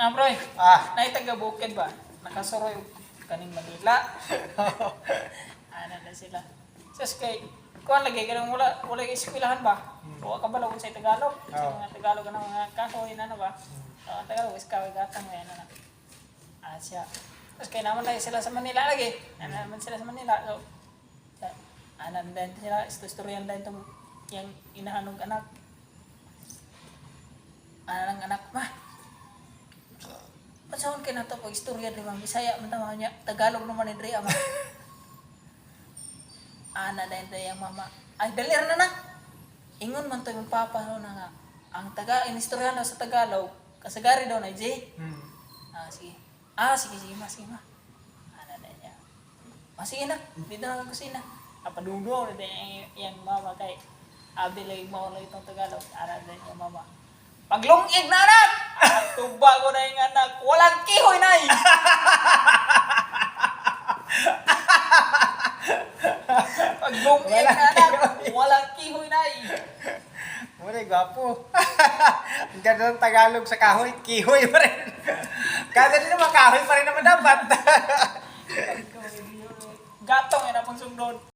Broy, Ah. naitaga bukid ba? Nakasuroy kaning Manila. Ano na sila. Sus kay, kuha lagi, ganun wala iskwilahan ba? Kuha ka ba lagon sa Tagalog? Sa Oo. mga Tagalog na mga kahoy na ba? Tagalog, iskaway gatang may ano na. Siya. Tapos kaya naman tayo sila sa Manila lagi. Ano naman sila sa Manila. So, ano din sila, istoryan din itong yung inahanog anak. Ano ng anak, ma? Pasahon kayo na ito pag istorya di ba? Bisaya, matawa niya. Tagalog naman ni Dre, ama. Ana din tayo yung mama. Ay, dalir na na. Ingon man to yung papa na nga. Ang inistorya daw sa Tagalog. Kasagari daw na, Jay. Sige. Sige, ma, sige, ma. Ana din niya. Sige na, dito na ang kusina. Padudo na din yung mama kay. Abdilag mo ulit itong Tagalog. Ana din yung mama. Paglungig na anak! Tuba ko na yung anak. Walang kihoy na eh! Paglungig na anak. Walang kihoy na eh! Muna, gwapo. Ang ganda ng Tagalog sa kahoy, kihoy pa rin. Kada din naman, kahoy pa rin naman dapat. Gatong yun ang pagsundod.